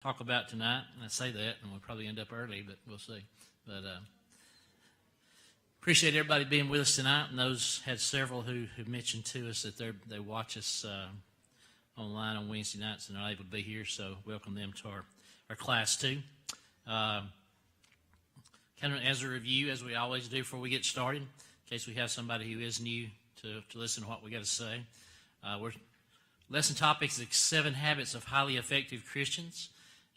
talk about tonight. And I say that, and we'll probably end up early, but we'll see. But appreciate everybody being with us tonight, and those had several who mentioned to us that they watch us online on Wednesday nights and are able to be here, so welcome them to our class too. Kind of as a review, as we always do before we get started, in case we have somebody who is new to listen to what we got to say. Lesson topic is 7 Habits of Highly Effective Christians.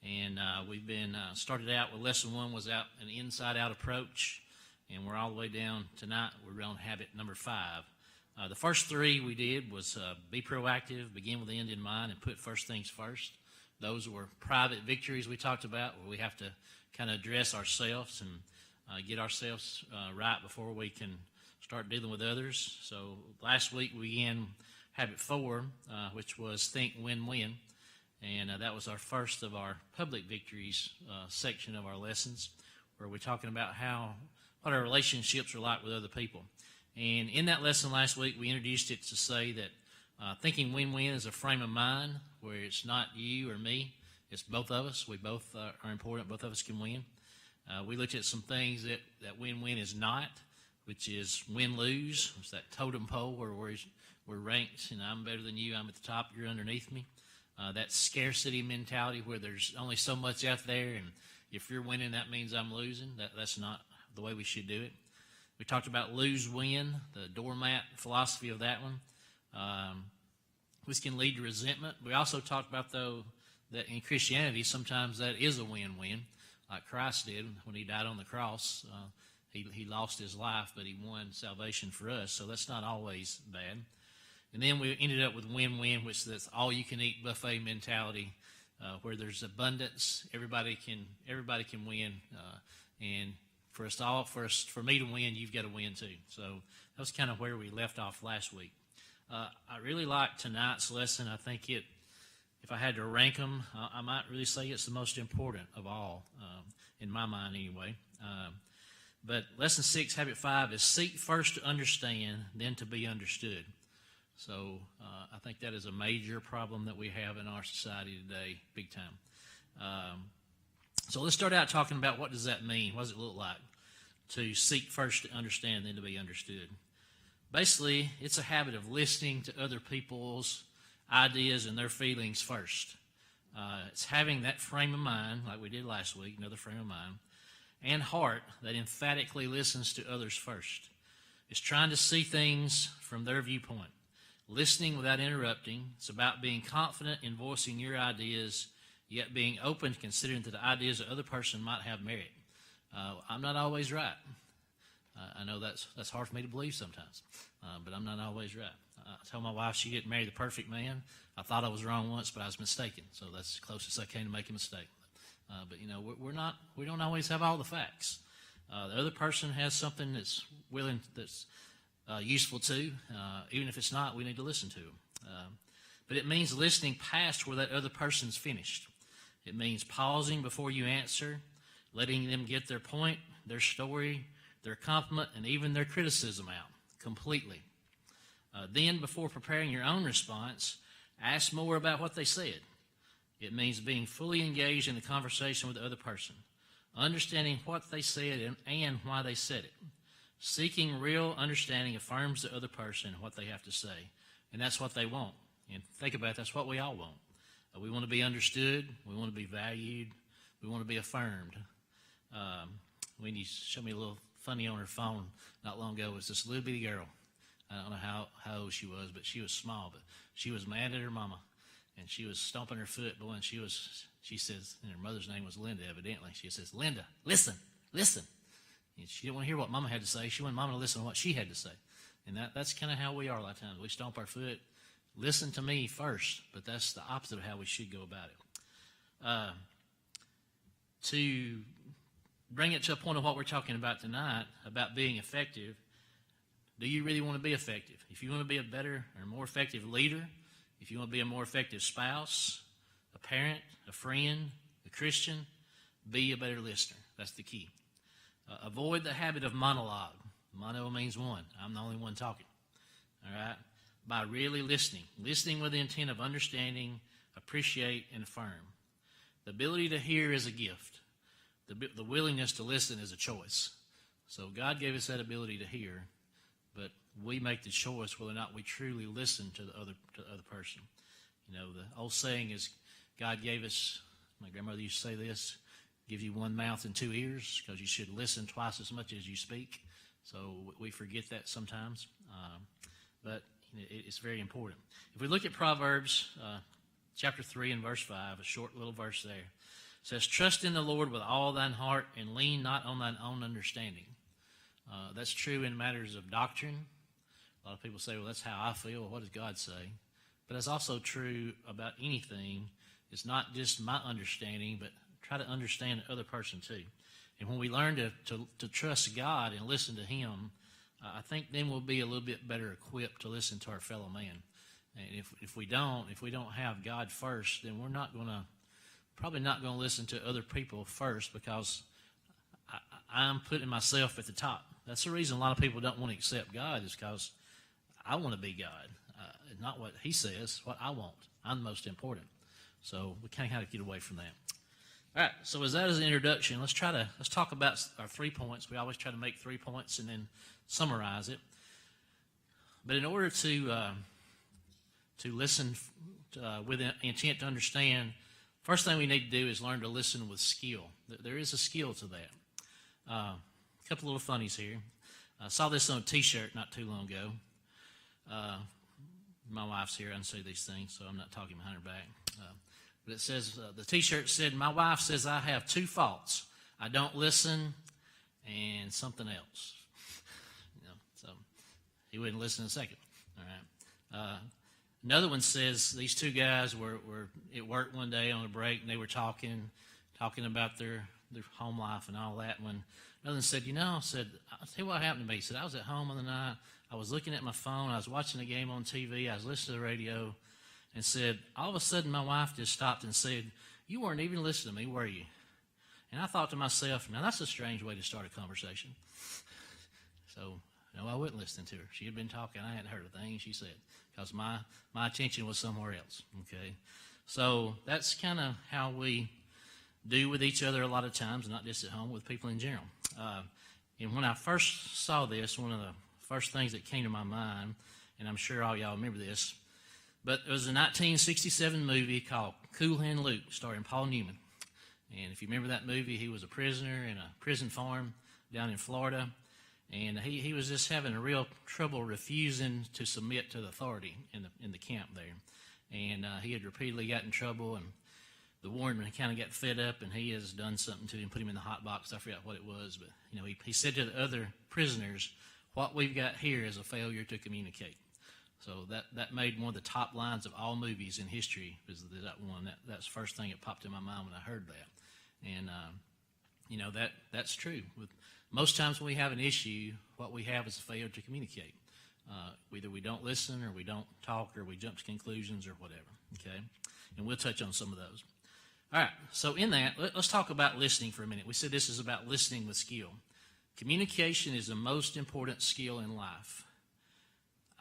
And we've been started out with lesson 1 was an inside-out approach, and we're all the way down tonight. We're on habit number 5. The first 3 we did was be proactive, begin with the end in mind, and put first things first. Those were private victories we talked about, where we have to kind of address ourselves and get ourselves right before we can start dealing with others. So last week we began habit 4, which was think win-win. And that was our first of our public victories section of our lessons, where we're talking about what our relationships are like with other people. And in that lesson last week, we introduced it to say that thinking win-win is a frame of mind where it's not you or me, it's both of us. We both are important. Both of us can win. We looked at some things that win-win is not, which is win-lose. It's that totem pole where we're ranked, and I'm better than you, I'm at the top, you're underneath me. That scarcity mentality where there's only so much out there, and if you're winning, that means I'm losing. That's not the way we should do it. We talked about lose-win, the doormat philosophy of that one, which can lead to resentment. We also talked about, though, that in Christianity, sometimes that is a win-win, like Christ did when he died on the cross. He lost his life, but he won salvation for us, so that's not always bad. And then we ended up with win-win, which is all-you-can-eat buffet mentality, where there's abundance. Everybody can win, and for me to win, you've got to win too. So that was kind of where we left off last week. I really like tonight's lesson. I think if I had to rank them, I might really say it's the most important of all, in my mind anyway. But lesson 6, habit 5, is seek first to understand, then to be understood. So I think that is a major problem that we have in our society today, big time. So let's start out talking about what does that mean? What does it look like to seek first to understand, then to be understood? Basically, it's a habit of listening to other people's ideas and their feelings first. It's having that frame of mind, like we did last week, another frame of mind, and heart that emphatically listens to others first. It's trying to see things from their viewpoint. Listening without interrupting. It's about being confident in voicing your ideas, yet being open to considering that the ideas of the other person might have merit. I'm not always right. I know that's hard for me to believe sometimes, but I'm not always right. I told my wife she didn't marry the perfect man. I thought I was wrong once, but I was mistaken. So that's the closest I came to making a mistake. But we don't always have all the facts. The other person has something that's useful too. Even if it's not, we need to listen to them. But it means listening past where that other person's finished. It means pausing before you answer, letting them get their point, their story, their compliment, and even their criticism out completely. Then, before preparing your own response, ask more about what they said. It means being fully engaged in the conversation with the other person, understanding what they said and why they said it. Seeking real understanding affirms the other person what they have to say, and that's what they want. And think about it, that's what we all want. We want to be understood. We want to be valued. We want to be affirmed. Wendy showed me a little funny on her phone not long ago. It was this little bitty girl. I don't know how old she was, but she was small. But she was mad at her mama, and she was stomping her foot. Boy, and she says, and her mother's name was Linda, evidently. She says, "Linda, listen. And she didn't want to hear what Mama had to say. She wanted Mama to listen to what she had to say. And that's kind of how we are a lot of times. We stomp our foot. Listen to me first, but that's the opposite of how we should go about it. To bring it to a point of what we're talking about tonight, about being effective, do you really want to be effective? If you want to be a better or more effective leader, if you want to be a more effective spouse, a parent, a friend, a Christian, be a better listener. That's the key. Avoid the habit of monologue. Mono means one. I'm the only one talking. All right? By really listening with the intent of understanding, appreciate, and affirm. The ability to hear is a gift. The willingness to listen is a choice. So God gave us that ability to hear, but we make the choice whether or not we truly listen to the other person. You know, the old saying is, God gave us, my grandmother used to say this, give you one mouth and two ears, because you should listen twice as much as you speak. So we forget that sometimes, but it's very important. If we look at Proverbs chapter 3 and verse 5, a short little verse there, it says, trust in the Lord with all thine heart and lean not on thine own understanding. That's true in matters of doctrine. A lot of people say, well, that's how I feel. What does God say? But it's also true about anything. It's not just my understanding, but try to understand the other person too. And when we learn to trust God and listen to Him, I think then we'll be a little bit better equipped to listen to our fellow man. And if we don't have God first, then we're probably not going to listen to other people first, because I'm putting myself at the top. That's the reason a lot of people don't want to accept God, is because I want to be God. Not what He says, what I want. I'm the most important. So we kind of have to get away from that. All right, so as that is an introduction, let's talk about our 3 points. We always try to make 3 points and then summarize it. But in order to listen with intent to understand, first thing we need to do is learn to listen with skill. There is a skill to that. A couple little funnies here. I saw this on a T-shirt not too long ago. My wife's here. I can say these things, so I'm not talking behind her back. But it says, the T-shirt said, my wife says I have 2 faults. I don't listen and something else. So he wouldn't listen in a second. All right. Another one says these 2 guys were at work one day on a break, and they were talking about their home life and all that. When another one said, I'll tell you what happened to me. He said, I was at home on the night. I was looking at my phone. I was watching a game on TV. I was listening to the radio, and said, all of a sudden my wife just stopped and said, you weren't even listening to me, were you? And I thought to myself, now that's a strange way to start a conversation. So, no, I wasn't listening to her. She had been talking. I hadn't heard a thing she said, because my attention was somewhere else, okay? So that's kind of how we do with each other a lot of times, not just at home, with people in general. And when I first saw this, one of the first things that came to my mind, and I'm sure all y'all remember this, but it was a 1967 movie called Cool Hand Luke, starring Paul Newman. And if you remember that movie, he was a prisoner in a prison farm down in Florida, and he was just having a real trouble refusing to submit to the authority in the camp there. And he had repeatedly got in trouble, and the warden kind of got fed up, and he has done something to him, put him in the hot box. I forgot what it was, but he said to the other prisoners, what we've got here is a failure to communicate. So that made one of the top lines of all movies in history, was that one. That's the first thing that popped in my mind when I heard that. And, that's true. Most times when we have an issue, what we have is a failure to communicate. Either we don't listen, or we don't talk, or we jump to conclusions, or whatever, okay? And we'll touch on some of those. All right, so in that, let's talk about listening for a minute. We said this is about listening with skill. Communication is the most important skill in life.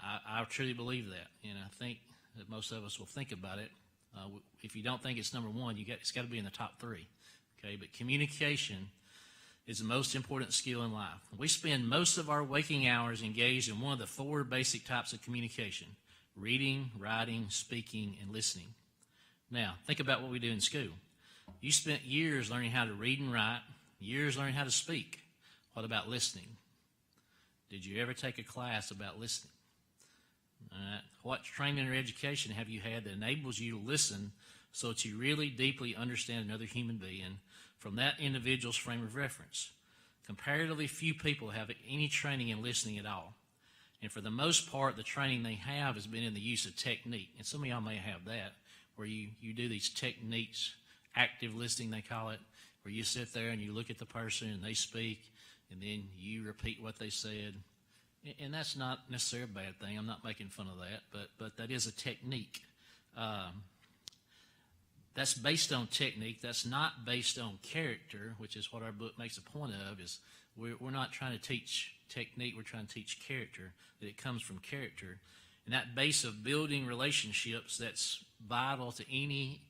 I truly believe that, and I think that most of us will think about it. If you don't think it's number one, it's got to be in the top 3. Okay, but communication is the most important skill in life. We spend most of our waking hours engaged in one of the 4 basic types of communication: reading, writing, speaking, and listening. Now, think about what we do in school. You spent years learning how to read and write, years learning how to speak. What about listening? Did you ever take a class about listening? What training or education have you had that enables you to listen so that you really deeply understand another human being from that individual's frame of reference? Comparatively few people have any training in listening at all. And for the most part, the training they have has been in the use of technique. And some of y'all may have that, where you do these techniques, active listening they call it, where you sit there and you look at the person and they speak, and then you repeat what they said. And that's not necessarily a bad thing. I'm not making fun of that, but that is a technique. That's based on technique. That's not based on character, which is what our book makes a point of. Is we're not trying to teach technique. We're trying to teach character, that it comes from character. And that base of building relationships, that's vital to any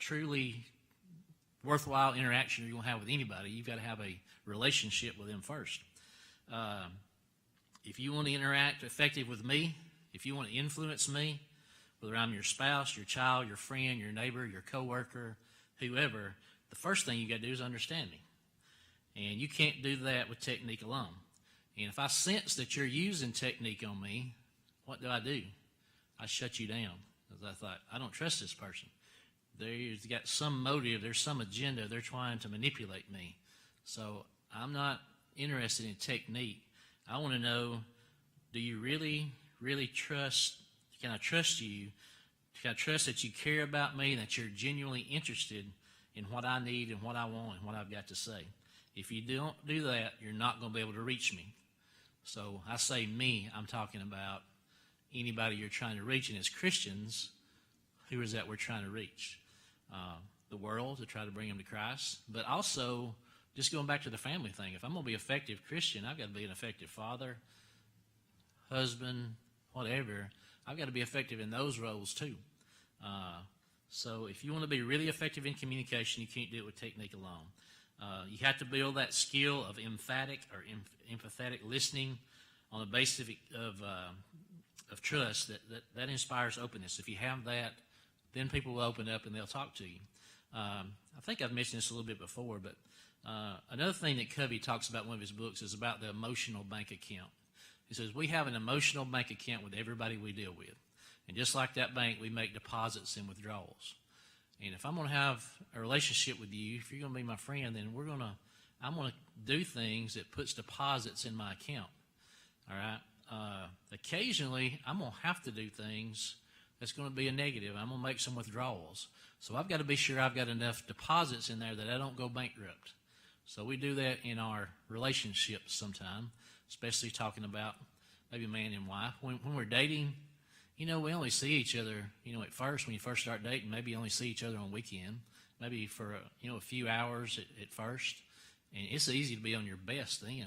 truly worthwhile interaction you're going to have with anybody, you've got to have a relationship with them first. If you want to interact effective with me, if you want to influence me, whether I'm your spouse, your child, your friend, your neighbor, your coworker, whoever, the first thing you got to do is understand me. And you can't do that with technique alone. And if I sense that you're using technique on me, what do? I shut you down. Because I thought, I don't trust this person. They've got some motive, there's some agenda, they're trying to manipulate me. So I'm not interested in technique. I want to know, do you really, really trust, can I trust you? Can I trust that you care about me and that you're genuinely interested in what I need and what I want and what I've got to say? If you don't do that, you're not going to be able to reach me. So I say me, I'm talking about anybody you're trying to reach. And as Christians, who is that we're trying to reach? The world, to try to bring them to Christ. But also, just going back to the family thing, if I'm going to be an effective Christian, I've got to be an effective father, husband, whatever. I've got to be effective in those roles too. So if you want to be really effective in communication, you can't do it with technique alone. You have to build that skill of emphatic or empathetic listening on the basis of trust that inspires openness. If you have that, then people will open up and they'll talk to you. I think I've mentioned this a little bit before, but another thing that Covey talks about in one of his books is about the emotional bank account. He says, we have an emotional bank account with everybody we deal with. And just like that bank, we make deposits and withdrawals. And if I'm going to have a relationship with you, if you're going to be my friend, then I'm going to do things that puts deposits in my account. All right? Occasionally, I'm going to have to do things that's going to be a negative. I'm going to make some withdrawals. So I've got to be sure I've got enough deposits in there that I don't go bankrupt. So we do that in our relationships sometime, especially talking about maybe man and wife. When we're dating, we only see each other, at first, when you first start dating, maybe you only see each other on weekend, maybe for, a few hours at first. And it's easy to be on your best then,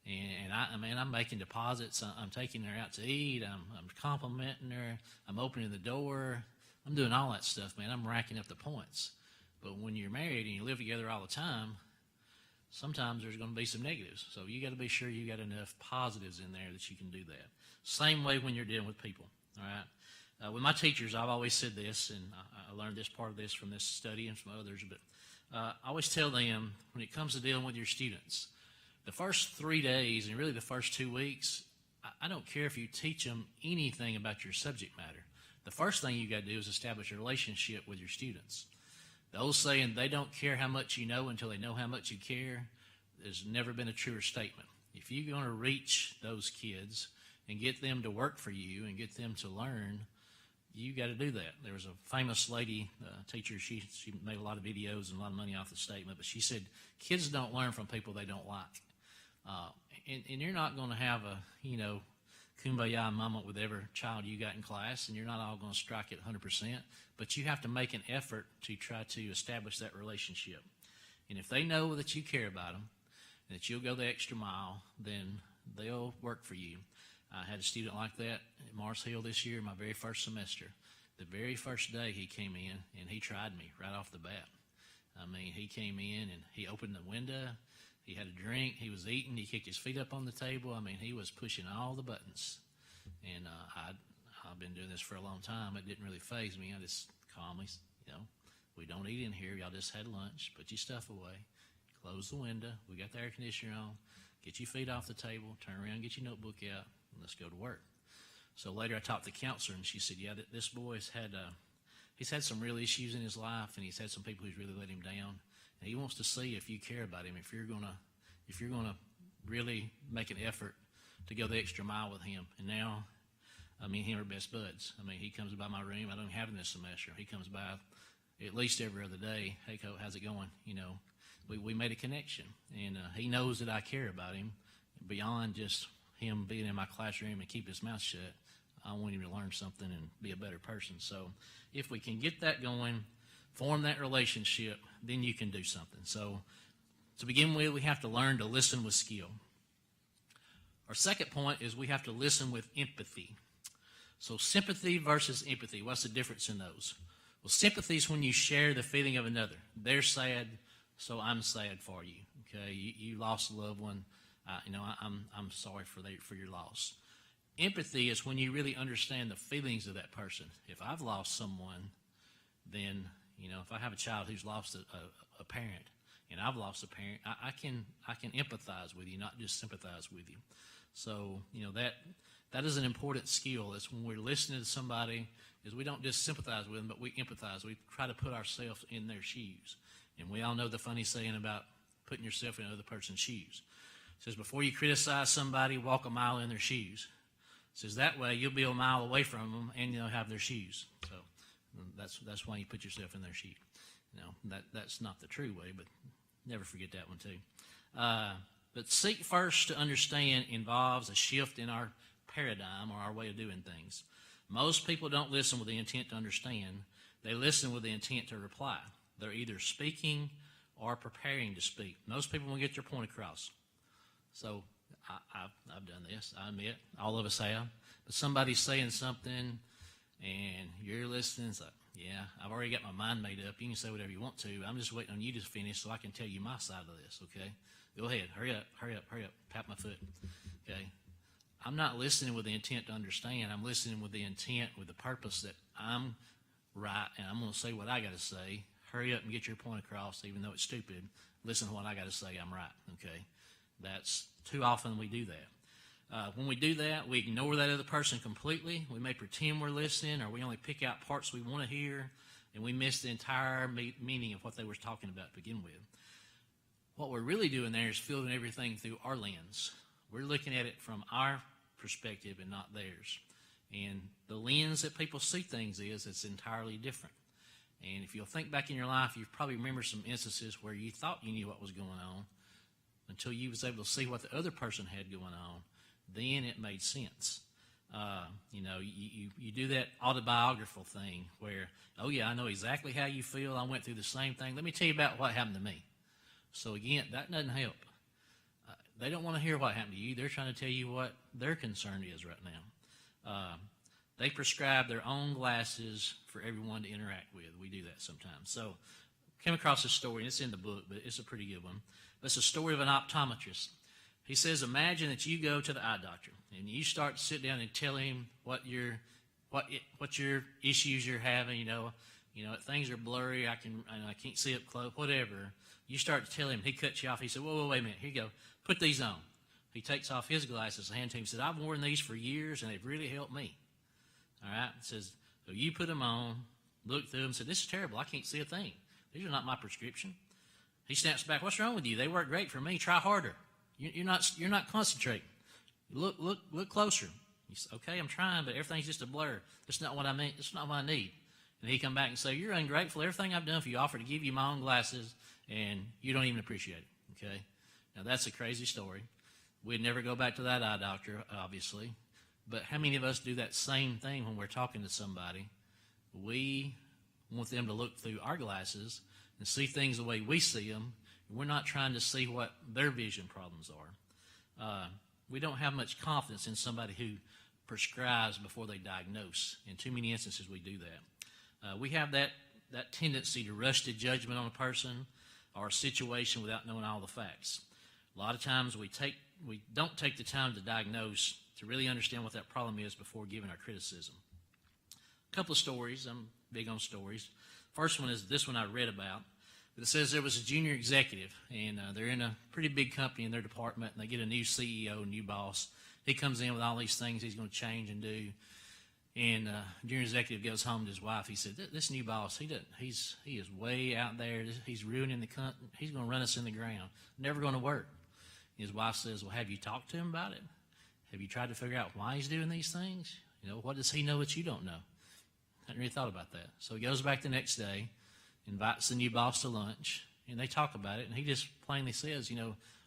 And I'm making deposits. I'm taking her out to eat. I'm complimenting her. I'm opening the door. I'm doing all that stuff, man. I'm racking up the points. But when you're married and you live together all the time, sometimes there's going to be some negatives. So you got to be sure you got enough positives in there that you can do that. Same way when you're dealing with people. All right. With my teachers, I've always said this, and I learned this part of this from this study and from others. But I always tell them when it comes to dealing with your students, the first 3 days and really the first 2 weeks, I don't care if you teach them anything about your subject matter. The first thing you got to do is establish a relationship with your students. The old saying, they don't care how much you know until they know how much you care, there's never been a truer statement. If you're going to reach those kids and get them to work for you and get them to learn, you got to do that. There was a famous lady, teacher, she made a lot of videos and a lot of money off the statement, but she said, kids don't learn from people they don't like. And you're not going to have a, kumbaya moment with every child you got in class, and you're not all going to strike it 100%, but you have to make an effort to try to establish that relationship. And if they know that you care about them, and that you'll go the extra mile, then they'll work for you. I had a student like that at Mars Hill this year, my very first semester. The very first day he came in, and he tried me right off the bat. He came in, and he opened the window. He had a drink. He was eating. He kicked his feet up on the table. He was pushing all the buttons. And I've been doing this for a long time. It didn't really faze me. I just calmly, we don't eat in here. Y'all just had lunch. Put your stuff away. Close the window. We got the air conditioner on. Get your feet off the table. Turn around. Get your notebook out. And let's go to work. So later I talked to the counselor, and she said, yeah, this boy's he's had some real issues in his life, and he's had some people who's really let him down. And he wants to see if you care about him, if you're gonna really make an effort to go the extra mile with him. And now, him are best buds. He comes by my room. I don't have him this semester. He comes by at least every other day. Hey, Coach, how's it going? We made a connection, and he knows that I care about him beyond just him being in my classroom and keep his mouth shut. I want him to learn something and be a better person. So if we can get that going, form that relationship, then you can do something. So to begin with, we have to learn to listen with skill. Our second point is we have to listen with empathy. So sympathy versus empathy, what's the difference in those? Well, sympathy is when you share the feeling of another. They're sad, so I'm sad for you. Okay, you lost a loved one. I'm sorry for your loss. Empathy is when you really understand the feelings of that person. If I've lost someone, then if I have a child who's lost a parent, and I've lost a parent, I can empathize with you, not just sympathize with you. So that is an important skill. It's when we're listening to somebody, is we don't just sympathize with them, but we empathize. We try to put ourselves in their shoes. And we all know the funny saying about putting yourself in another person's shoes. It says, before you criticize somebody, walk a mile in their shoes. It says that way you'll be a mile away from them and you'll have their shoes. So that's why you put yourself in their shoes. That's not the true way, but never forget that one too. But seek first to understand involves a shift in our paradigm or our way of doing things. Most people don't listen with the intent to understand. They listen with the intent to reply. They're either speaking or preparing to speak. Most people won't get their point across. So I've done this. I admit, all of us have. But somebody's saying something, and you're listening. It's like, yeah, I've already got my mind made up. You can say whatever you want to. I'm just waiting on you to finish so I can tell you my side of this, okay? Go ahead. Hurry up. Pat my foot, okay? I'm not listening with the intent to understand. I'm listening with the intent, with the purpose that I'm right, and I'm going to say what I got to say. Hurry up and get your point across, even though it's stupid. Listen to what I got to say. I'm right, okay? That's too often we do that. When we do that, we ignore that other person completely. We may pretend we're listening, or we only pick out parts we want to hear, and we miss the entire meaning of what they were talking about to begin with. What we're really doing there is filtering everything through our lens. We're looking at it from our perspective and not theirs. And the lens that people see things is, it's entirely different. And if you'll think back in your life, you probably remember some instances where you thought you knew what was going on until you was able to see what the other person had going on. Then it made sense. You do that autobiographical thing where, oh yeah, I know exactly how you feel. I went through the same thing. Let me tell you about what happened to me. So again, that doesn't help. They don't want to hear what happened to you. They're trying to tell you what their concern is right now. They prescribe their own glasses for everyone to interact with. We do that sometimes. So came across this story, and it's in the book, but it's a pretty good one. But it's a story of an optometrist. He says, imagine that you go to the eye doctor, and you start to sit down and tell him what your issues you're having. Things are blurry. I can't see up close. Whatever. You start to tell him. He cuts you off. He said, whoa, wait a minute. Here you go. Put these on. He takes off his glasses, hand to him. He said, I've worn these for years, and they've really helped me. All right? It says, so you put them on, look through them, said, this is terrible. I can't see a thing. These are not my prescription. He snaps back, what's wrong with you? They work great for me. Try harder. You're not concentrating. Look closer. He said, okay, I'm trying, but everything's just a blur. That's not what I mean. That's not what I need. And he come back and say, you're ungrateful. Everything I've done for you, I offer to give you my own glasses, and you don't even appreciate it. Okay? Now, that's a crazy story. We'd never go back to that eye doctor, obviously. But how many of us do that same thing when we're talking to somebody? We want them to look through our glasses and see things the way we see them. We're not trying to see what their vision problems are. We don't have much confidence in somebody who prescribes before they diagnose. In too many instances, we do that. We have that tendency to rush to judgment on a person or a situation without knowing all the facts. A lot of times we don't take the time to diagnose, to really understand what that problem is before giving our criticism. A couple of stories. I'm big on stories. First one is this one I read about. It says there was a junior executive, and they're in a pretty big company in their department, and they get a new CEO, new boss. He comes in with all these things he's going to change and do. And junior executive goes home to his wife. He said, this new boss, he is way out there. He's ruining the company. He's going to run us in the ground. Never going to work. His wife says, well, have you talked to him about it? Have you tried to figure out why he's doing these things? What does he know that you don't know? I hadn't really thought about that. So he goes back the next day, invites the new boss to lunch, and they talk about it. And he just plainly says,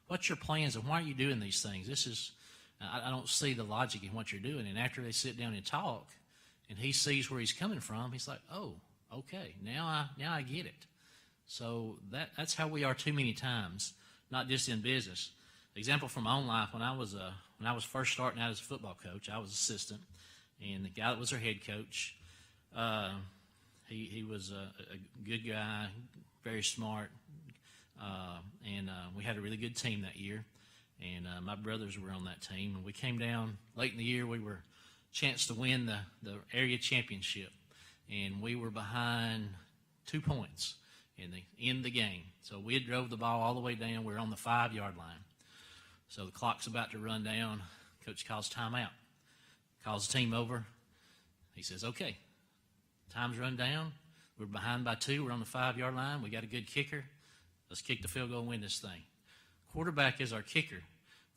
what's your plans and why are you doing these things? I don't see the logic in what you're doing. And after they sit down and talk, and he sees where he's coming from, he's like, oh, okay, now I get it. So that's how we are too many times, not just in business. Example from my own life, when I was first starting out as a football coach, I was assistant, and the guy that was our head coach He was a good guy, very smart, and we had a really good team that year. And my brothers were on that team. And we came down late in the year. We were chance to win the area championship. And we were behind 2 points in the game. So we had drove the ball all the way down. We were on the 5-yard line. So the clock's about to run down. Coach calls timeout. Calls the team over. He says, okay, time's run down. We're behind by 2. We're on the 5-yard line. We got a good kicker. Let's kick the field goal and win this thing. Quarterback is our kicker.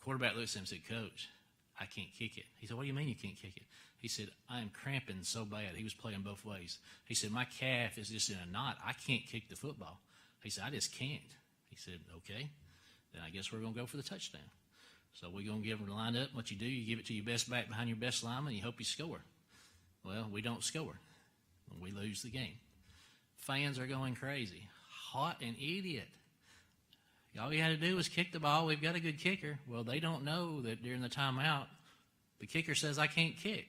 Quarterback looks at him and said, Coach, I can't kick it. He said, what do you mean you can't kick it? He said, I am cramping so bad. He was playing both ways. He said, my calf is just in a knot. I can't kick the football. He said, I just can't. He said, okay, then I guess we're going to go for the touchdown. So we're going to give them the line up. What you do, you give it to your best back behind your best lineman, and you hope you score. Well, we don't score. We lose the game. Fans are going crazy. Hot and idiot. All you had to do was kick the ball. We've got a good kicker. Well, they don't know that during the timeout, the kicker says, I can't kick.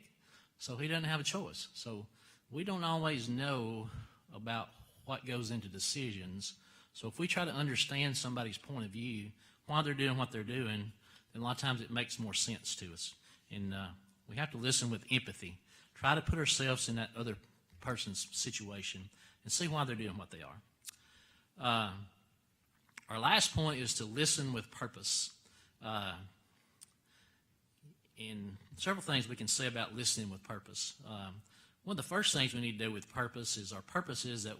So he doesn't have a choice. So we don't always know about what goes into decisions. So if we try to understand somebody's point of view, why they're doing what they're doing, then a lot of times it makes more sense to us. And we have to listen with empathy. Try to put ourselves in that other person's situation and see why they're doing what they are. Our last point is to listen with purpose. And several things we can say about listening with purpose. One of the first things we need to do with purpose is our purpose is that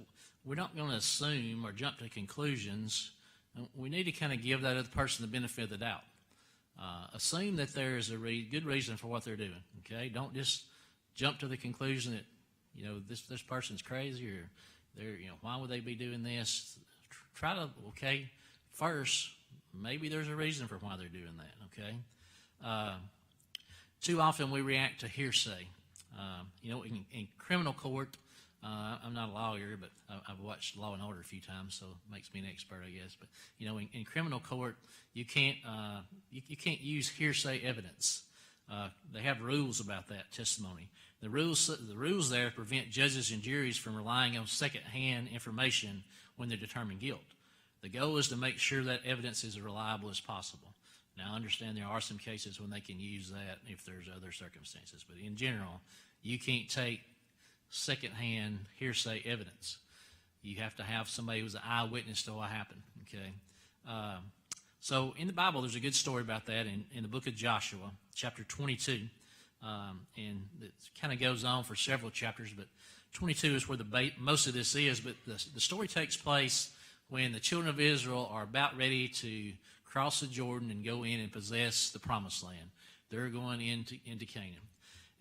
we're not going to assume or jump to conclusions. We need to kind of give that other person the benefit of the doubt. Assume that there is a good reason for what they're doing. Okay, don't just jump to the conclusion that this person's crazy or they're why would they be doing this? Try to first maybe there's a reason for why they're doing that. Okay. Too often we react to hearsay. In criminal court, I'm not a lawyer, but I've watched Law and Order a few times, so it makes me an expert, I guess. But in criminal court, you can't use hearsay evidence. They have rules about that testimony. The rules there prevent judges and juries from relying on second-hand information when they're determining guilt. The goal is to make sure that evidence is as reliable as possible. Now, I understand there are some cases when they can use that if there's other circumstances, but in general, you can't take second-hand hearsay evidence. You have to have somebody who's an eyewitness to what happened, okay? So in the Bible, there's a good story about that in the book of Joshua, chapter 22, and it kind of goes on for several chapters, but 22 is where most of this is, but the story takes place when the children of Israel are about ready to cross the Jordan and go in and possess the promised land. They're going into Canaan.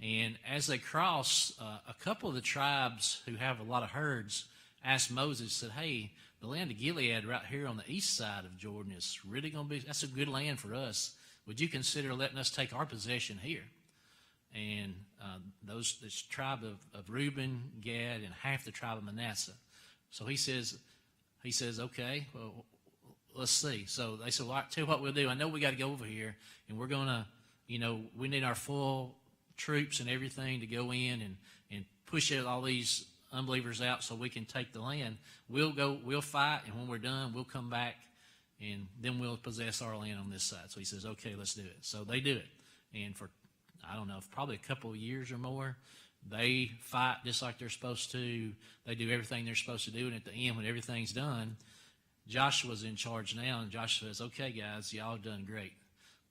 And as they cross, a couple of the tribes who have a lot of herds asked Moses, said, hey, the land of Gilead right here on the east side of Jordan is really going to be, that's a good land for us. Would you consider letting us take our possession here? And this tribe of Reuben, Gad, and half the tribe of Manasseh. So he says, okay, well, let's see. So they said, well, I'll tell you what we'll do. I know we got to go over here, and we're going to, we need our full troops and everything to go in and push all these unbelievers out so we can take the land. We'll fight, and when we're done, we'll come back, and then we'll possess our land on this side. So he says, okay, let's do it. So they do it. And for, I don't know, probably a couple of years or more, they fight just like they're supposed to. They do everything they're supposed to do, and at the end, when everything's done, Joshua's in charge now, and Joshua says, okay, guys, y'all have done great.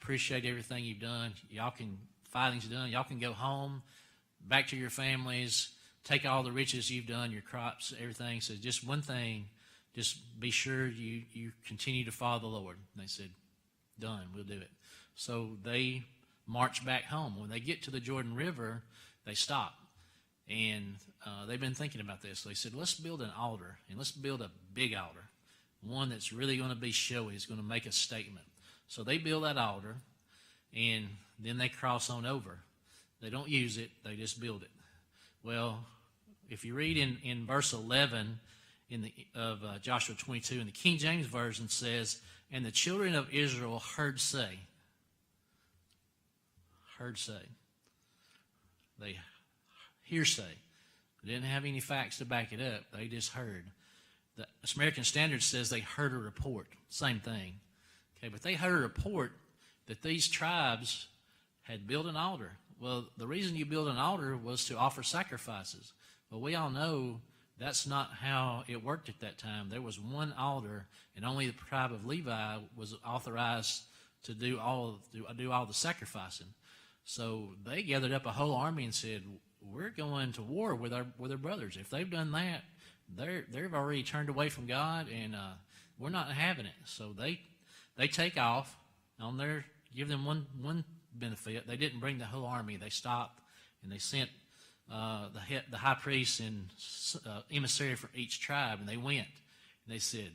Appreciate everything you've done. Fighting's done. Y'all can go home, back to your families, take all the riches you've done, your crops, everything. So just one thing, just be sure you continue to follow the Lord. And they said, done, we'll do it. So they march back home. When they get to the Jordan River, they stop. And they've been thinking about this. They said, let's build an altar, and let's build a big altar, one that's really going to be showy. It's going to make a statement. So they build that altar, and then they cross on over. They don't use it. They just build it. Well, if you read in verse 11 of Joshua 22, in the King James Version says, and the children of Israel heard say. They hearsay. They didn't have any facts to back it up. They just heard. The American Standard says they heard a report. Same thing. Okay, but they heard a report that these tribes had built an altar. Well, the reason you built an altar was to offer sacrifices. Well, we all know that's not how it worked at that time. There was one altar, and only the tribe of Levi was authorized to do all the sacrificing. So they gathered up a whole army and said, "We're going to war with our brothers. If they've done that, they've already turned away from God, and we're not having it." So they take off on their, give them one benefit. They didn't bring the whole army. They stopped and they sent the high priest and emissary from each tribe, and they went and they said,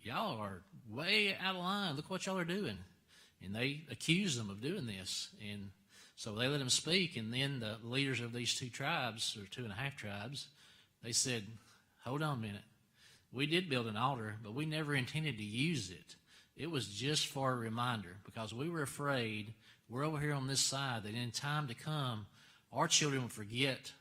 "Y'all are way out of line. Look what y'all are doing." And they accused them of doing this, and so they let them speak. And then the leaders of these two tribes, or 2.5 tribes, they said, "Hold on a minute. We did build an altar, but we never intended to use it. It was just for a reminder, because we were afraid we're over here on this side, that in time to come, our children would forget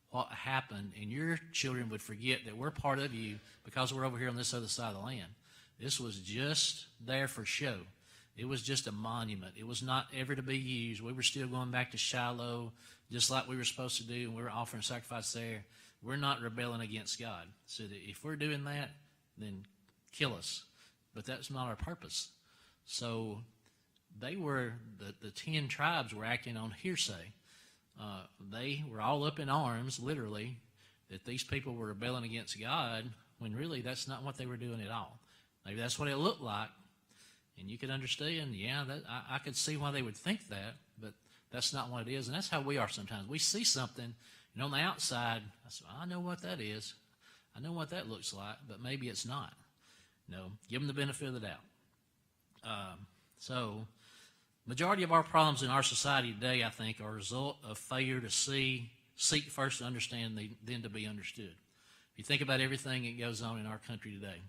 what happened, and your children would forget that we're part of you because we're over here on this other side of the land. This was just there for show. It was just a monument. It was not ever to be used. We were still going back to Shiloh, just like we were supposed to do, and we were offering sacrifice there. We're not rebelling against God. So that if we're doing that, then kill us. But that's not our purpose." So they were, the 10 tribes were acting on hearsay. They were all up in arms, literally, that these people were rebelling against God, when really that's not what they were doing at all. Maybe that's what it looked like. And you could understand, I could see why they would think that, but that's not what it is. And that's how we are sometimes. We see something, and on the outside, I know what that is. I know what that looks like, but maybe it's not. No, give them the benefit of the doubt. So, majority of our problems in our society today, I think, are a result of failure to seek first to understand, then to be understood. If you think about everything that goes on in our country today,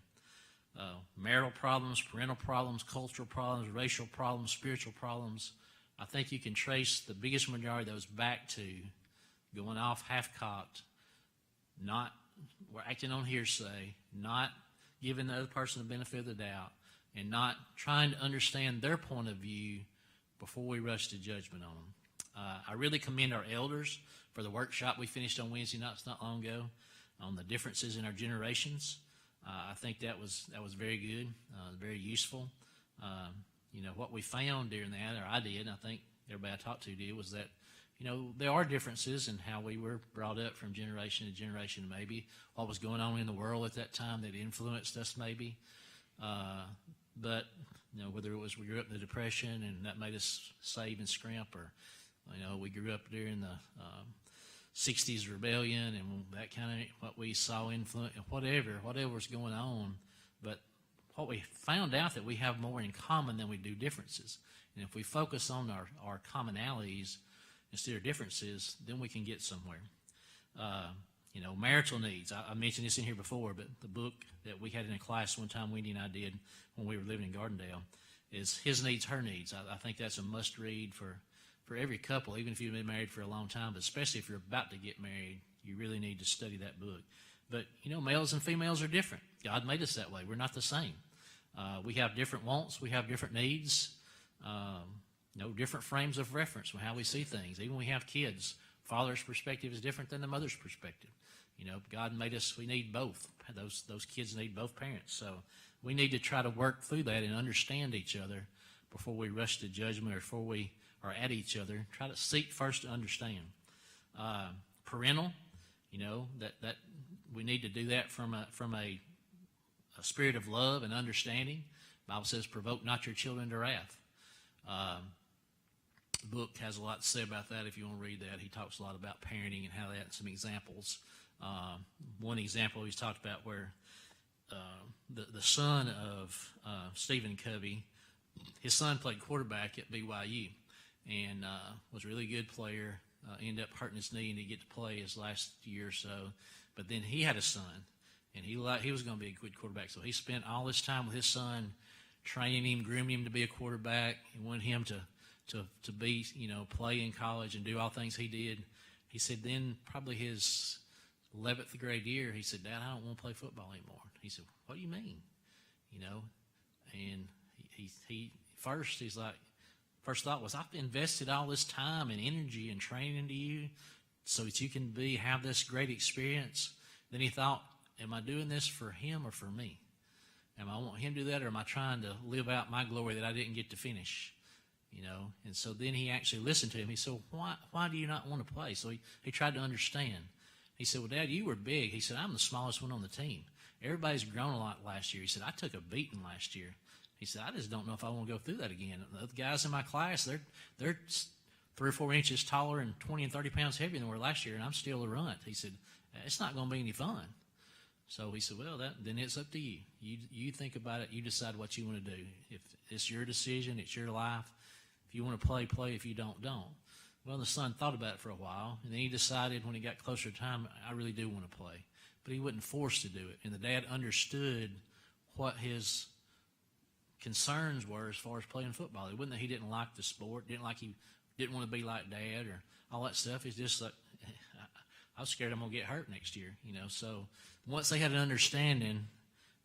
marital problems, parental problems, cultural problems, racial problems, spiritual problems, I think you can trace the biggest majority of those back to going off half-cocked, we're acting on hearsay, not giving the other person the benefit of the doubt, and not trying to understand their point of view before we rush to judgment on them. I really commend our elders for the workshop we finished on Wednesday nights not long ago on the differences in our generations. I think that was very good, very useful. What we found during that, or I did, and I think everybody I talked to did, was that there are differences in how we were brought up from generation to generation, maybe what was going on in the world at that time that influenced us, maybe. But whether it was we grew up in the Depression and that made us save and scrimp, or we grew up during the 60s rebellion and that kind of what we saw influence, whatever was going on. But what we found out, that we have more in common than we do differences. And if we focus on our commonalities instead of differences, then we can get somewhere. Marital Needs. I mentioned this in here before, but the book that we had in a class one time, Wendy and I did when we were living in Gardendale, is His Needs, Her Needs. I think that's a must-read for every couple, even if you've been married for a long time, but especially if you're about to get married, you really need to study that book. But, males and females are different. God made us that way. We're not the same. We have different wants. We have different needs. Different frames of reference on how we see things. Even when we have kids, father's perspective is different than the mother's perspective. God made us, we need both. Those kids need both parents. So we need to try to work through that and understand each other before we rush to judgment, or before we are at each other. Try to seek first to understand. Parental, that we need to do that from a spirit of love and understanding. The Bible says, "Provoke not your children to wrath." The book has a lot to say about that if you want to read that. He talks a lot about parenting and how that, some examples. One example he's talked about where the son of Stephen Covey, his son played quarterback at BYU and was a really good player, ended up hurting his knee and he didn't get to play his last year or so. But then he had a son, and he was going to be a good quarterback. So he spent all his time with his son, training him, grooming him to be a quarterback, and wanted him to be, play in college and do all things he did. He said then probably his 11th grade year, he said, Dad, I don't want to play football anymore. He said, what do you mean? You know, and he first, he's like, first thought was, I've invested all this time and energy and training into you so that you can have this great experience. Then he thought, am I doing this for him or for me? Am I want him to do that, or am I trying to live out my glory that I didn't get to finish? You know, and so then he actually listened to him. He said, why do you not want to play? So he tried to understand. He said, well, Dad, you were big. He said, I'm the smallest one on the team. Everybody's grown a lot last year. He said, I took a beating last year. He said, I just don't know if I want to go through that again. The other guys in my class, they're 3 or 4 inches taller and 20 and 30 pounds heavier than we were last year, and I'm still a runt. He said, it's not going to be any fun. So he said, well, then it's up to you. You think about it. You decide what you want to do. If it's your decision, it's your life. If you want to play, play. If you don't. Well, the son thought about it for a while, and then he decided when he got closer to time, I really do want to play. But he wasn't forced to do it. And the dad understood what his concerns were as far as playing football. It wasn't that he didn't like the sport, he didn't want to be like Dad or all that stuff. It's just like, I was scared I'm going to get hurt next year, you know. So once they had an understanding,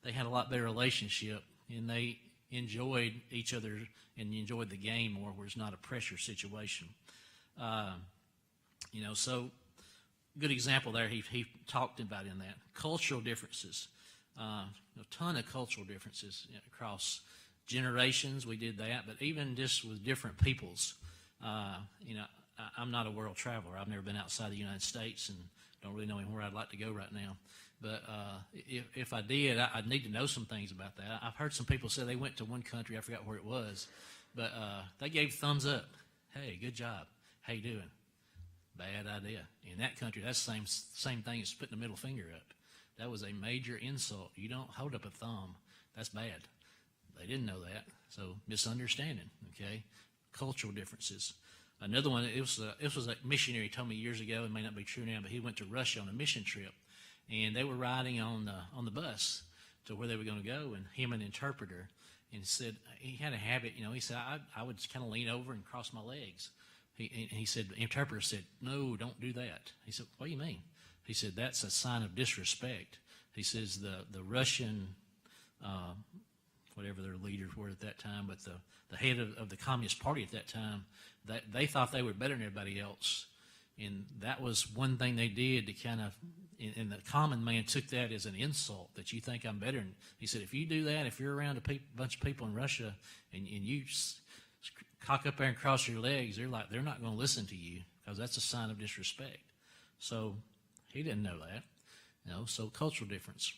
they had a lot better relationship, and they enjoyed each other and enjoyed the game more, where it's not a pressure situation. You know, so good example there he talked about in that. Cultural differences. A ton of cultural differences across generations. We did that, but even just with different peoples. You know, I'm not a world traveler. I've never been outside the United States and don't really know where I'd like to go right now. But if I did, I'd need to know some things about that. I've heard some people say they went to one country. I forgot where it was. But they gave thumbs up. Hey, good job. How you doing? Bad idea. In that country, that's the same thing as putting the middle finger up. That was a major insult. You don't hold up a thumb. That's bad. They didn't know that. So misunderstanding, okay? Cultural differences. Another one, it was a missionary told me years ago, it may not be true now, but he went to Russia on a mission trip. And they were riding on the bus to where they were going to go, and him an interpreter. And he said, he had a habit, you know, he said, I would kind of lean over and cross my legs. He said, the interpreter said, no, don't do that. He said, what do you mean? He said, that's a sign of disrespect. He says the Russian, whatever their leaders were at that time, but the head of the Communist Party at that time, that they thought they were better than everybody else. And that was one thing they did to kind of, and the common man took that as an insult, that you think I'm better. And he said, if you do that, if you're around a bunch of people in Russia and you cock up there and cross your legs, they're not going to listen to you, because that's a sign of disrespect. So he didn't know that. You know, so cultural difference.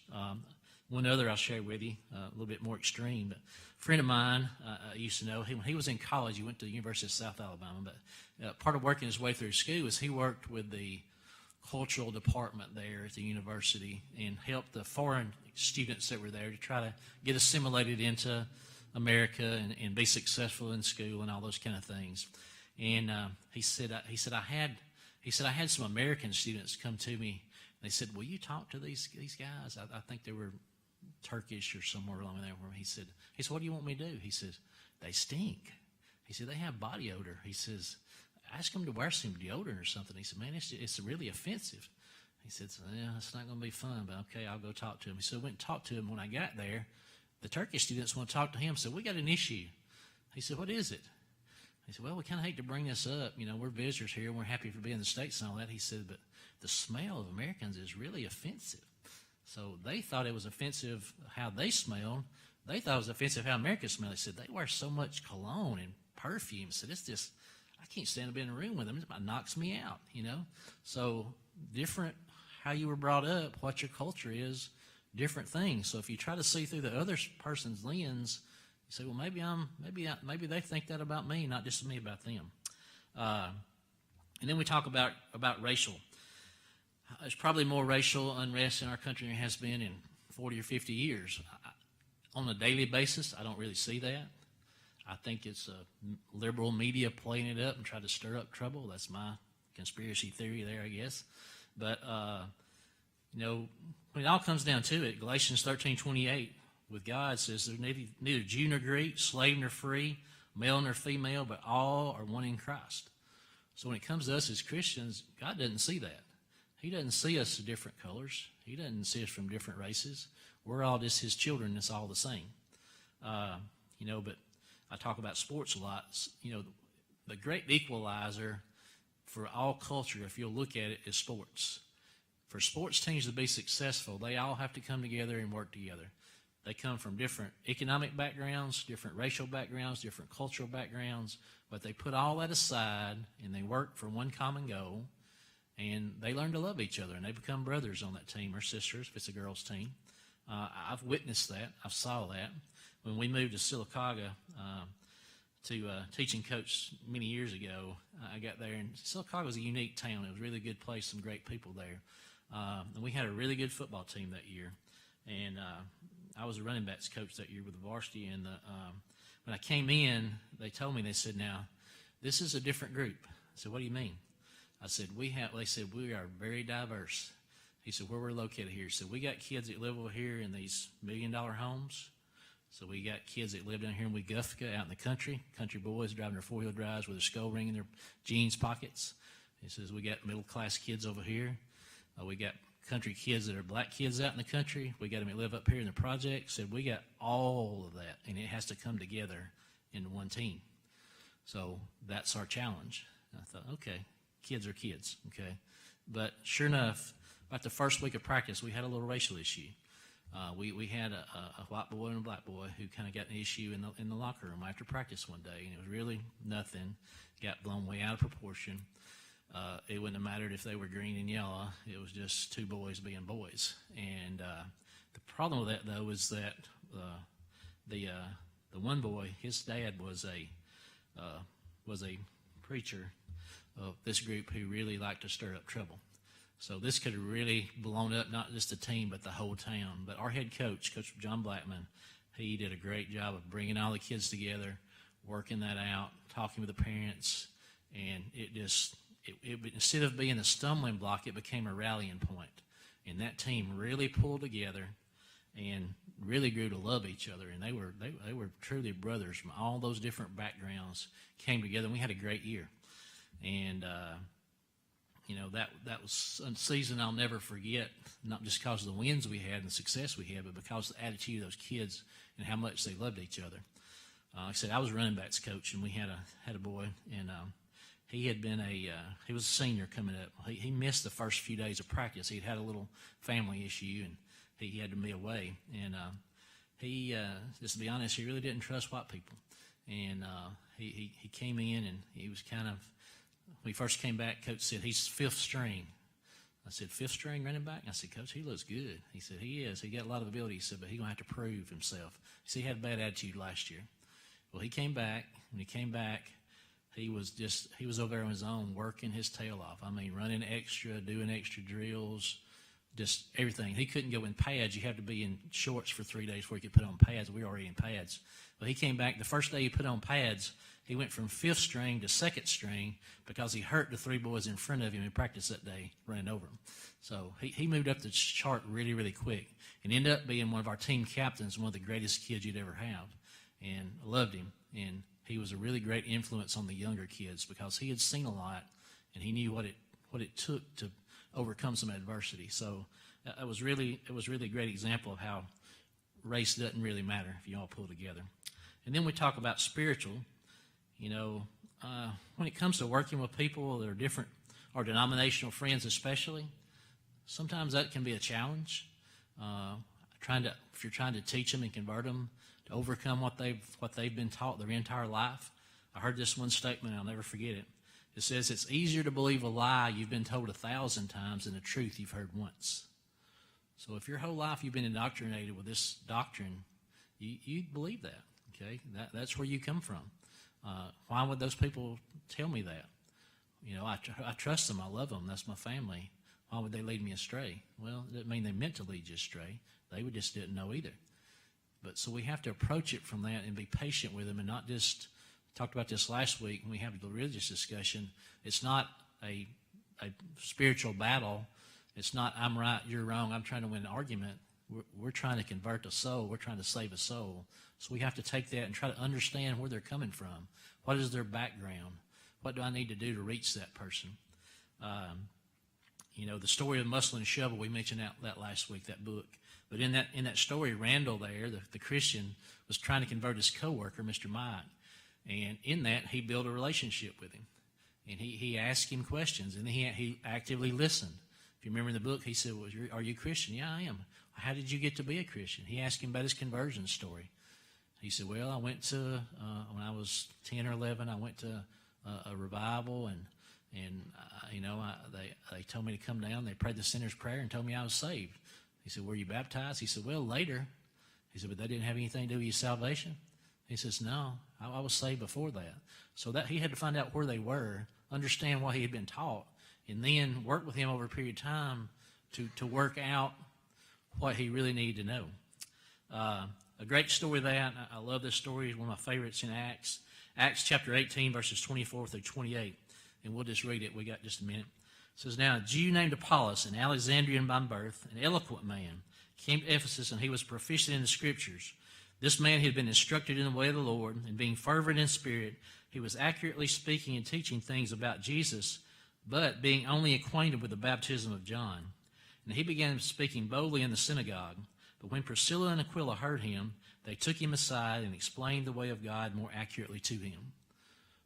One other I'll share with you, a little bit more extreme. But a friend of mine I used to know, when he was in college, he went to the University of South Alabama. But part of working his way through school is he worked with the cultural department there at the university and helped the foreign students that were there to try to get assimilated into America and be successful in school and all those kind of things. And he said I had some American students come to me. They said, will you talk to these guys? I think they were Turkish or somewhere along there. He said, what do you want me to do? He says, they stink. He said, they have body odor. He says, ask them to wear some deodorant or something. He said, man, it's really offensive. He said, yeah, it's not going to be fun, but okay, I'll go talk to him. He said, I went and talked to him. When I got there, the Turkish students want to talk to him. Said, we got an issue. He said, what is it? He said, well, we kind of hate to bring this up. You know, we're visitors here, and we're happy for being in the States and all that. He said, but the smell of Americans is really offensive. So they thought it was offensive how they smelled. They thought it was offensive how Americans smell. He said, they wear so much cologne and perfume. He said, it's just, I can't stand up in a room with them. It knocks me out, you know. So different how you were brought up, what your culture is, different things. So if you try to see through the other person's lens, you say, well, maybe they think that about me, not just me about them. And then we talk about racial. There's probably more racial unrest in our country than there has been in 40 or 50 years. On a daily basis, I don't really see that. I think it's liberal media playing it up and trying to stir up trouble. That's my conspiracy theory there, I guess. But, you know, when it all comes down to it, Galatians 13:28 with God says there's neither Jew nor Greek, slave nor free, male nor female, but all are one in Christ. So when it comes to us as Christians, God doesn't see that. He doesn't see us as different colors. He doesn't see us from different races. We're all just his children. It's all the same. But I talk about sports a lot. The great equalizer for all culture, if you'll look at it, is sports. For sports teams to be successful, they all have to come together and work together. They come from different economic backgrounds, different racial backgrounds, different cultural backgrounds, but they put all that aside and they work for one common goal, and they learn to love each other, and they become brothers on that team, or sisters if it's a girls' team. I've witnessed that. I saw that. When we moved to Sylacauga to teaching coach many years ago, I got there, and Sylacauga was a unique town. It was a really good place, some great people there. And we had a really good football team that year. And I was a running backs coach that year with the varsity. And when I came in, they told me, they said, now, this is a different group. I said, what do you mean? I said, they said, we are very diverse. He said, where we're located here. He said, we got kids that live over here in these $1 million homes. So we got kids that live down here in Weguffka out in the country boys driving their four-wheel drives with their skull ring in their jeans pockets. He says, we got middle-class kids over here. We got country kids that are black kids out in the country. We got them that live up here in the project. Said, we got all of that, and it has to come together in one team. So that's our challenge. And I thought, okay, kids are kids, okay. But sure enough, about the first week of practice, we had a little racial issue. We had a white boy and a black boy who kind of got an issue in the locker room after practice one day, and it was really nothing. Got blown way out of proportion. It wouldn't have mattered if they were green and yellow. It was just two boys being boys. And the problem with that, though, is that the one boy, his dad was a preacher of this group who really liked to stir up trouble. So this could have really blown up not just the team, but the whole town. But our head coach, Coach John Blackman, he did a great job of bringing all the kids together, working that out, talking with the parents, and it instead of being a stumbling block, it became a rallying point. And that team really pulled together and really grew to love each other. And they were truly brothers from all those different backgrounds came together, and we had a great year. And that was a season I'll never forget, not just because of the wins we had and the success we had, but because of the attitude of those kids and how much they loved each other. Like I said, I was running backs coach, and we had a boy, and he was a senior coming up. He missed the first few days of practice. He'd had a little family issue, and he had to be away. And he, just to be honest, he really didn't trust white people. And he came in, and he was kind of, when he first came back, Coach said, he's fifth string. I said, fifth string running back? I said, Coach, he looks good. He said, he is. He got a lot of ability. He said, but he's going to have to prove himself. He had a bad attitude last year. Well, he came back. When he came back, he was over there on his own, working his tail off. I mean, running extra, doing extra drills, just everything. He couldn't go in pads. You have to be in shorts for 3 days before he could put on pads. We were already in pads. But he came back. The first day he put on pads, he went from fifth string to second string because he hurt the three boys in front of him in practice that day, running over them. So he moved up the chart really, really quick and ended up being one of our team captains, one of the greatest kids you'd ever have. And I loved him. And he was a really great influence on the younger kids because he had seen a lot and he knew what it took to overcome some adversity. So it was really a great example of how race doesn't really matter if you all pull together. And then we talk about spiritual. When it comes to working with people that are different, or denominational friends especially, sometimes that can be a challenge. If you're trying to teach them and convert them to overcome what they've been taught their entire life. I heard this one statement, and I'll never forget it. It says, it's easier to believe a lie you've been told 1,000 times than a truth you've heard once. So if your whole life you've been indoctrinated with this doctrine, you believe that, okay? That's where you come from. Why would those people tell me that? I trust them. I love them. That's my family. Why would they lead me astray? Well, it doesn't mean they meant to lead you astray. They just didn't know either. But so we have to approach it from that and be patient with them and not just, talked about this last week when we had the religious discussion. It's not a spiritual battle. It's not I'm right, you're wrong, I'm trying to win an argument. We're trying to convert a soul. We're trying to save a soul. So we have to take that and try to understand where they're coming from. What is their background? What do I need to do to reach that person? the story of Muscle and Shovel, we mentioned that last week, that book. But in that story, Randall there, the Christian, was trying to convert his coworker, Mr. Mike. And in that, he built a relationship with him. And he asked him questions, and he actively listened. If you remember in the book, he said, well, are you a Christian? Yeah, I am. How did you get to be a Christian? He asked him about his conversion story. He said, well, I went to, when I was 10 or 11, I went to a revival, and they told me to come down. They prayed the sinner's prayer and told me I was saved. He said, were you baptized? He said, well, later. He said, but that didn't have anything to do with your salvation? He says, no, I was saved before that. So that he had to find out where they were, understand what he had been taught, and then work with him over a period of time to work out what he really needed to know. A great story that, I love this story, is one of my favorites in Acts. Acts chapter 18, verses 24 through 28. And we'll just read it. We got just a minute. It says, now a Jew named Apollos, an Alexandrian by birth, an eloquent man, came to Ephesus, and he was proficient in the Scriptures. This man had been instructed in the way of the Lord, and being fervent in spirit, he was accurately speaking and teaching things about Jesus, but being only acquainted with the baptism of John. And he began speaking boldly in the synagogue. But when Priscilla and Aquila heard him, they took him aside and explained the way of God more accurately to him.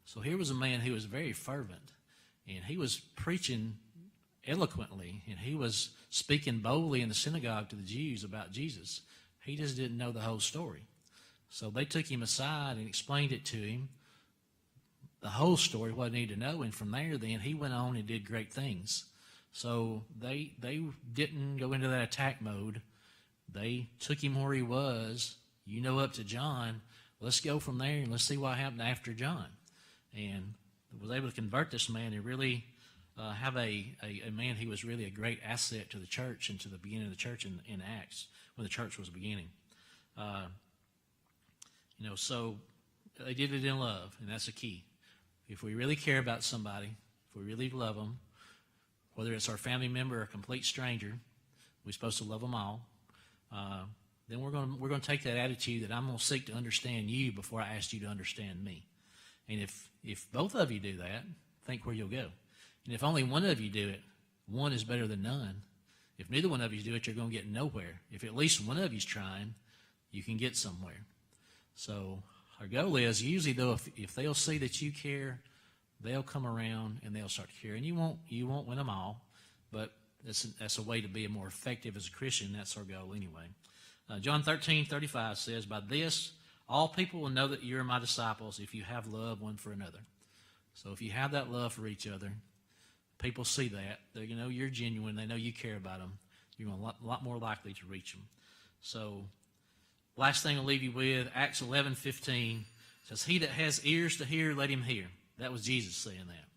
So here was a man who was very fervent, and he was preaching eloquently, and he was speaking boldly in the synagogue to the Jews about Jesus. He just didn't know the whole story. So they took him aside and explained it to him, the whole story, what he needed to know, and from there then he went on and did great things. So they didn't go into that attack mode. They took him where he was, up to John. Let's go from there and let's see what happened after John. And was able to convert this man and really have a man who was really a great asset to the church and to the beginning of the church in Acts, when the church was beginning. So they did it in love, and that's the key. If we really care about somebody, if we really love them, whether it's our family member or a complete stranger, we're supposed to love them all. Then we're going to take that attitude that I'm going to seek to understand you before I ask you to understand me. And if both of you do that, think where you'll go. And if only one of you do it, one is better than none. If neither one of you do it, you're going to get nowhere. If at least one of you's trying, you can get somewhere. So our goal is usually, though, if they'll see that you care, they'll come around and they'll start to care. And you won't win them all, but that's a way to be more effective as a Christian. That's our goal anyway. John 13:35 says, by this, all people will know that you are my disciples if you have love one for another. So if you have that love for each other, people see that. They know you're genuine. They know you care about them. You're a lot more likely to reach them. So last thing I'll leave you with, Acts 11:15 says, he that has ears to hear, let him hear. That was Jesus saying that.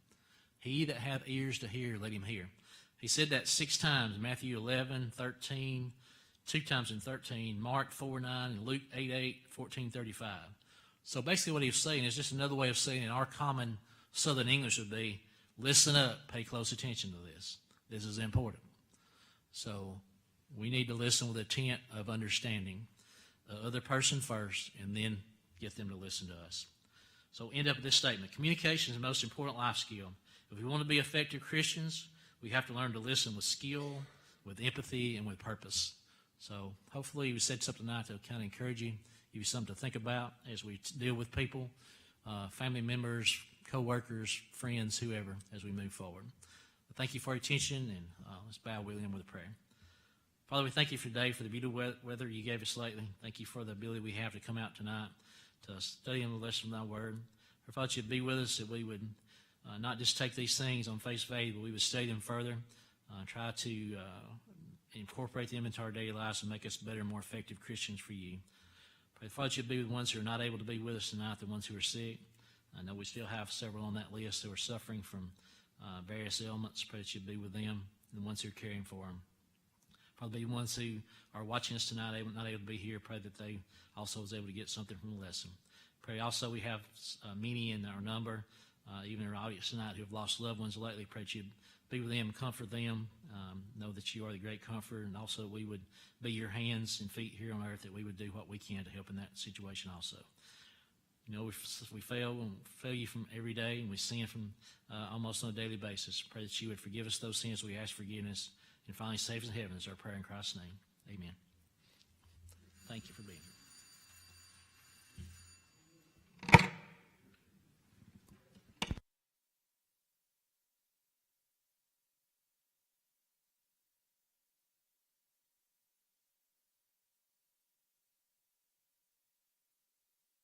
He that hath ears to hear, let him hear. He said that 6 times, Matthew 11:13, 2 times in 13, Mark 4:9, and Luke 8:8, 14:35. So basically what he was saying is just another way of saying in our common Southern English would be, listen up, pay close attention to this. This is important. So we need to listen with intent of understanding the other person first, and then get them to listen to us. So end up with this statement. Communication is the most important life skill. If we want to be effective Christians, we have to learn to listen with skill, with empathy, and with purpose. So hopefully we said something tonight to kind of encourage you, give you something to think about as we deal with people, family members, co-workers, friends, whoever, as we move forward. But thank you for your attention, and let's bow William with a prayer. Father, we thank you for today, for the beautiful weather you gave us lately. Thank you for the ability we have to come out tonight to study and listen to thy word. I thought you'd be with us, that we would not just take these things on face value, but we would study them further, try to incorporate them into our daily lives and make us better and more effective Christians for you. I thought you'd be with the ones who are not able to be with us tonight, the ones who are sick. I know we still have several on that list who are suffering from various ailments. Pray that you'd be with them, and the ones who are caring for them. Probably the ones who are watching us tonight, not able to be here. Pray that they also was able to get something from the lesson. Pray also we have many in our number, even our audience tonight, who have lost loved ones lately. Pray that you'd be with them, comfort them, know that you are the great comforter, and also we would be your hands and feet here on earth, that we would do what we can to help in that situation also. You know, we fail you from every day, and we sin from almost on a daily basis. Pray that you would forgive us those sins. We ask forgiveness, and finally save us in heaven is our prayer in Christ's name. Amen. Thank you for being here.